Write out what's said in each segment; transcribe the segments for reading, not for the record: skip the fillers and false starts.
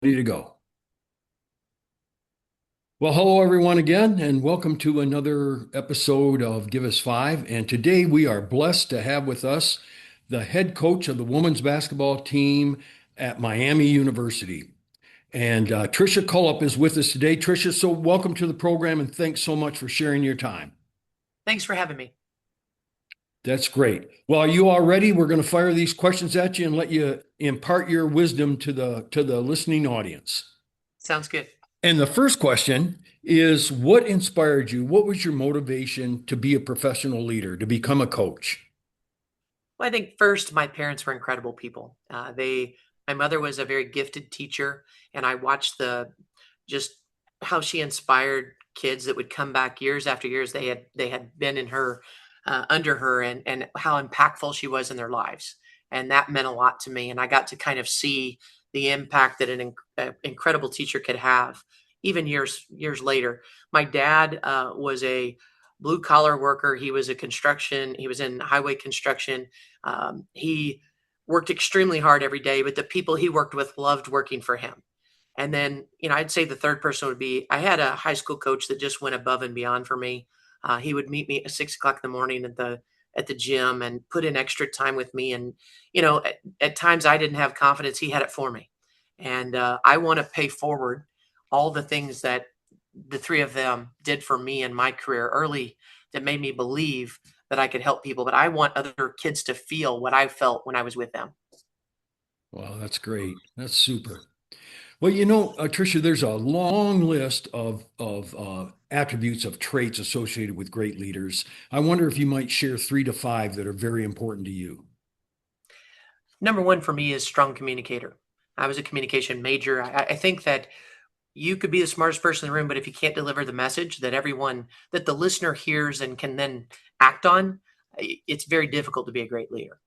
Ready to go. Well, hello everyone again, and welcome to another episode of Give Us Five. And today we are blessed to have with us the head coach of the women's basketball team at Miami University. And Tricia Cullop is with us today. Tricia, so welcome to the program and thanks so much for sharing your time. Thanks for having me. That's great. Well, are you all ready? We're going to fire these questions at you and let you impart your wisdom to the listening audience. Sounds good. And the first question is, what inspired you? What was your motivation to be a professional leader, to become a coach? Well, I think first, my parents were incredible people. My mother was a very gifted teacher, and I watched the just how she inspired kids that would come back years after years. They had been in her under her, and how impactful she was in their lives, and that meant a lot to me. And I got to kind of see the impact that an incredible teacher could have, even years later. My dad was a blue collar worker. He was a construction. He was in highway construction. He worked extremely hard every day, but the people he worked with loved working for him. And then, I'd say the third person would be I had a high school coach that just went above and beyond for me. He would meet me at 6 o'clock in the morning at the gym and put in extra time with me. And at times I didn't have confidence. He had it for me, and I want to pay forward all the things that the three of them did for me in my career early that made me believe that I could help people. But I want other kids to feel what I felt when I was with them. Wow, that's great. That's super. Well, Tricia, there's a long list of attributes of traits associated with great leaders. I wonder if you might share three to five that are very important to you. Number one for me is strong communicator. I was a communication major. I think that you could be the smartest person in the room, but if you can't deliver the message that the listener hears and can then act on, it's very difficult to be a great leader.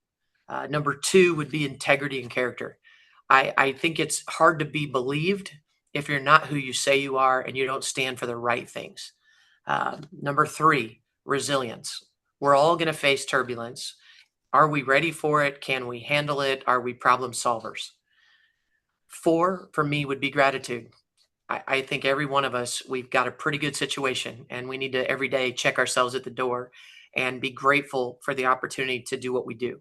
Number two would be integrity and character. I think it's hard to be believed if you're not who you say you are and you don't stand for the right things. Number three, resilience. We're all going to face turbulence. Are we ready for it? Can we handle it? Are we problem solvers? Four, for me, would be gratitude. I think every one of us, we've got a pretty good situation, and we need to every day check ourselves at the door and be grateful for the opportunity to do what we do.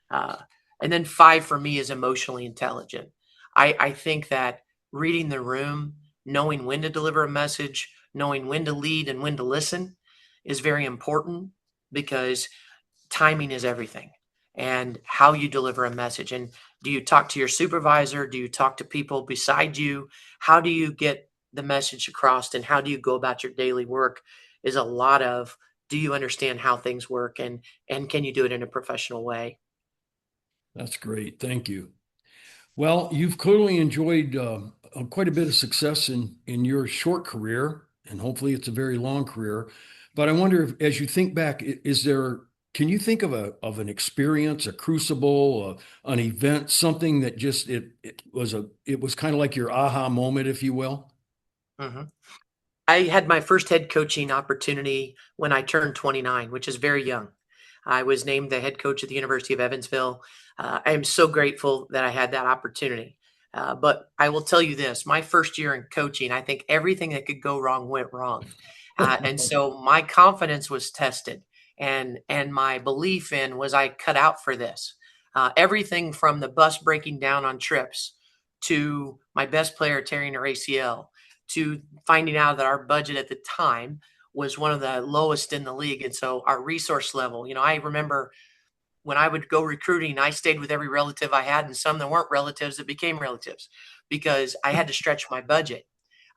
Uh, and then five for me is emotionally intelligent. I think that reading the room, knowing when to deliver a message, knowing when to lead and when to listen is very important because timing is everything, and how you deliver a message. And do you talk to your supervisor? Do you talk to people beside you? How do you get the message across, and how do you go about your daily work is a lot of, do you understand how things work, and can you do it in a professional way? That's great. Thank you. Well, you've clearly enjoyed quite a bit of success in your short career, and hopefully it's a very long career. But I wonder if, as you think back, can you think of an experience, a crucible, an event, something that just it was kind of like your aha moment, if you will? Mhm. I had my first head coaching opportunity when I turned 29, which is very young. I was named the head coach at the University of Evansville. I am so grateful that I had that opportunity. But I will tell you this, my first year in coaching, I think everything that could go wrong went wrong. And so my confidence was tested, and my belief in was I cut out for this. Everything from the bus breaking down on trips to my best player tearing her ACL to finding out that our budget at the time was one of the lowest in the league. And so our resource level, I remember when I would go recruiting, I stayed with every relative I had, and some that weren't relatives that became relatives because I had to stretch my budget.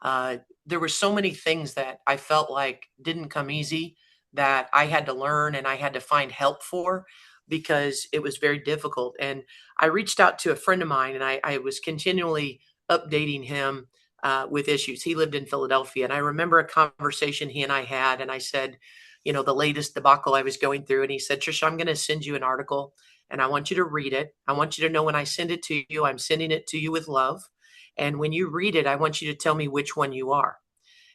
There were so many things that I felt like didn't come easy that I had to learn and I had to find help for because it was very difficult. And I reached out to a friend of mine, and I was continually updating him with issues. He lived in Philadelphia, and I remember a conversation he and I had, and I said, the latest debacle I was going through. And he said, Trisha, I'm going to send you an article and I want you to read it. I want you to know when I send it to you, I'm sending it to you with love. And when you read it, I want you to tell me which one you are.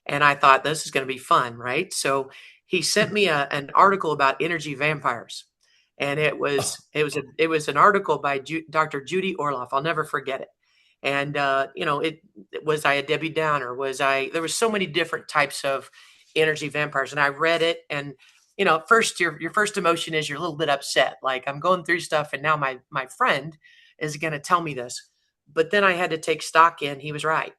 And I thought this is going to be fun, right? So he sent me an article about energy vampires. And it was an article by Dr. Judy Orloff. I'll never forget it. And was I a Debbie Downer? There was so many different types of energy vampires, and I read it, and at first your first emotion is you're a little bit upset, like I'm going through stuff, and now my friend is going to tell me this. But then I had to take stock in. He was right.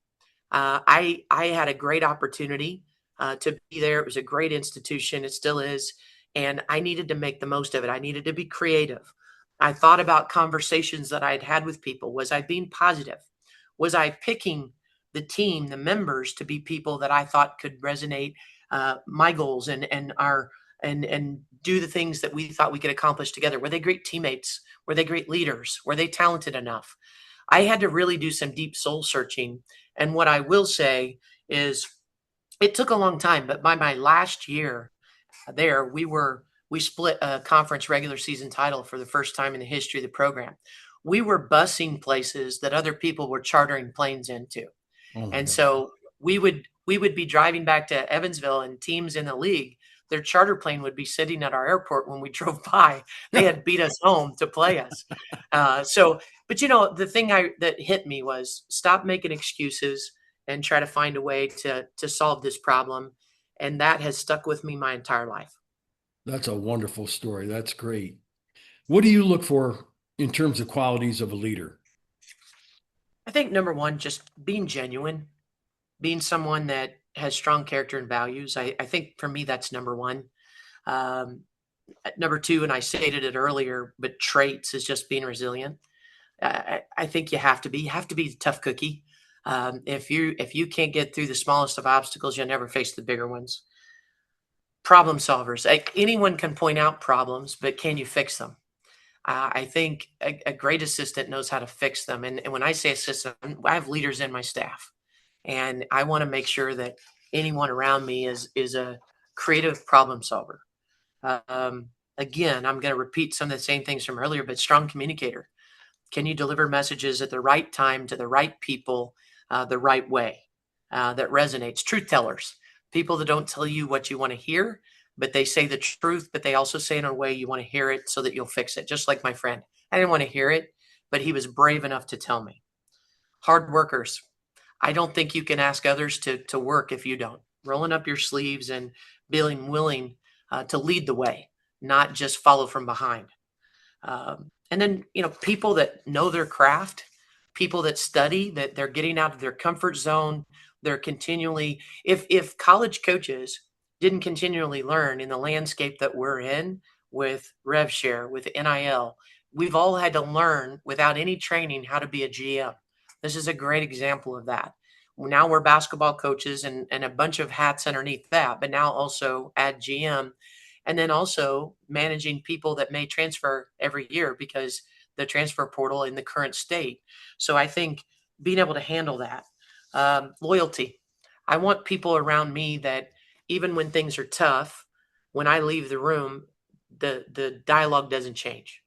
I had a great opportunity to be there. It was a great institution. It still is, and I needed to make the most of it. I needed to be creative. I thought about conversations that I had had with people. Was I being positive? Was I picking the team, the members, to be people that I thought could resonate my goals and do the things that we thought we could accomplish together? Were they great teammates? Were they great leaders? Were they talented enough? I had to really do some deep soul searching. And what I will say is it took a long time, but by my last year there, we split a conference regular season title for the first time in the history of the program. We were busing places that other people were chartering planes into. Oh my And God. so we would be driving back to Evansville, and teams in the league, their charter plane would be sitting at our airport when we drove by. They had beat us home to play us. But the thing that hit me was stop making excuses and try to find a way to solve this problem, and that has stuck with me my entire life. That's a wonderful story. That's great. What do you look for in terms of qualities of a leader? I think number one, just being genuine, being someone that has strong character and values. I think for me that's number one. Um, Number two, and I stated it earlier, but traits is just being resilient. I think you have to be a tough cookie. If you can't get through the smallest of obstacles, you'll never face the bigger ones. Problem solvers. Like, anyone can point out problems, but can you fix them? I think a great assistant knows how to fix them. And when I say assistant, I have leaders in my staff, and I want to make sure that anyone around me is a creative problem solver. Again, I'm going to repeat some of the same things from earlier, but strong communicator. Can you deliver messages at the right time to the right people, the right way that resonates? Truth tellers, people that don't tell you what you want to hear, but they say the truth, but they also say it in a way you want to hear it so that you'll fix it. Just like my friend. I didn't want to hear it, but he was brave enough to tell me. Hard workers. I don't think you can ask others to work if you don't. Rolling up your sleeves and being willing to lead the way, not just follow from behind. And then, people that know their craft, people that study, that they're getting out of their comfort zone. They're continually, if college coaches didn't continually learn in the landscape that we're in with rev share, with NIL, we've all had to learn without any training how to be a GM. This is a great example of that. Now we're basketball coaches and a bunch of hats underneath that, but now also add GM, and then also managing people that may transfer every year because the transfer portal in the current state. So I think being able to handle that. Loyalty. I want people around me that even when things are tough, when I leave the room, the dialogue doesn't change.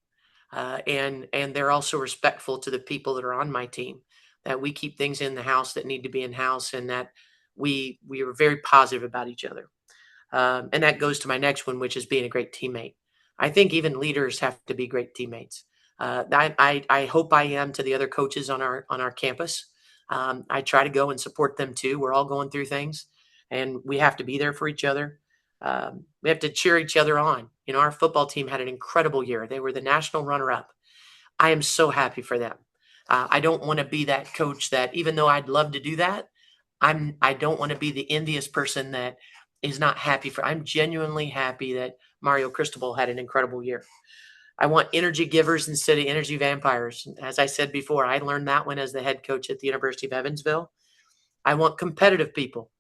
And they're also respectful to the people that are on my team, that we keep things in the house that need to be in house, and that we are very positive about each other. And that goes to my next one, which is being a great teammate. I think even leaders have to be great teammates. I hope I am to the other coaches on our campus. I try to go and support them too. We're all going through things, and we have to be there for each other. We have to cheer each other on. Our football team had an incredible year. They were the national runner-up. I am so happy for them. I don't want to be that coach that, even though I'd love to do that, I don't want to be the envious person that is not happy for. I'm genuinely happy that Mario Cristobal had an incredible year. I want energy givers instead of energy vampires. As I said before, I learned that one as the head coach at the University of Evansville. I want competitive people,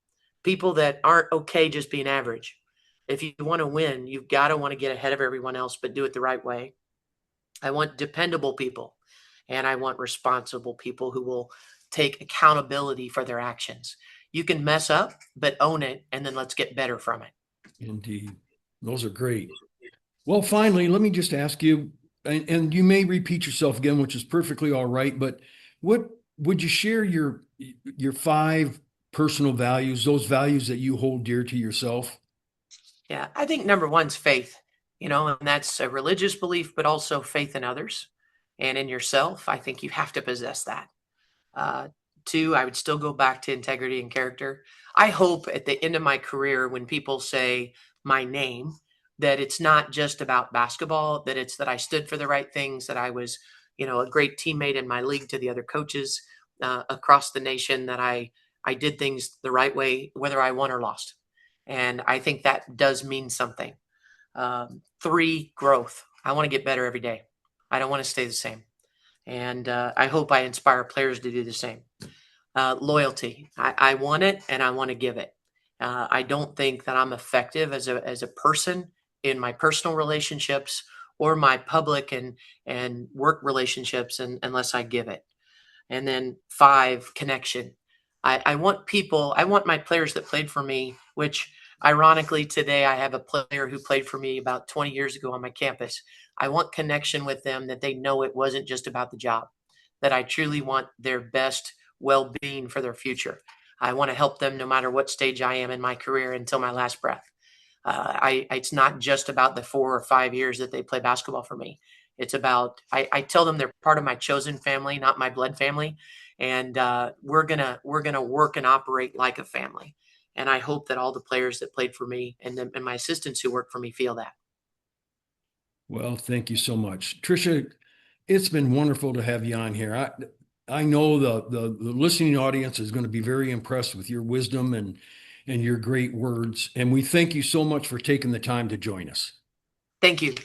people that aren't okay just being average. If you want to win, you've got to want to get ahead of everyone else, but do it the right way. I want dependable people, and I want responsible people who will take accountability for their actions. You can mess up, but own it, and then let's get better from it. Indeed. Those are great. Well, finally, let me just ask you, and you may repeat yourself again, which is perfectly all right, but what would you share your five personal values, those values that you hold dear to yourself? Yeah, I think number one's faith, and that's a religious belief, but also faith in others and in yourself. I think you have to possess that. Uh, Two, I would still go back to integrity and character. I hope at the end of my career, when people say my name, that it's not just about basketball, that it's that I stood for the right things, that I was, a great teammate in my league to the other coaches across the nation, that I did things the right way, whether I won or lost. And I think that does mean something. Three, growth. I want to get better every day. I don't want to stay the same. And I hope I inspire players to do the same. Loyalty. I want it and I want to give it. I don't think that I'm effective as a person in my personal relationships or my public and work relationships unless I give it. And then five, connection. I want people, I want my players that played for me, which ironically today I have a player who played for me about 20 years ago on my campus. I want connection with them, that they know it wasn't just about the job, that I truly want their best well being for their future. I want to help them no matter what stage I am in my career until my last breath. It's not just about the 4 or 5 years that they play basketball for me. It's about I tell them they're part of my chosen family, not my blood family, and we're gonna work and operate like a family. And I hope that all the players that played for me and my assistants who work for me feel that. Well, thank you so much. Tricia, it's been wonderful to have you on here. I know the listening audience is going to be very impressed with your wisdom and your great words. And we thank you so much for taking the time to join us. Thank you.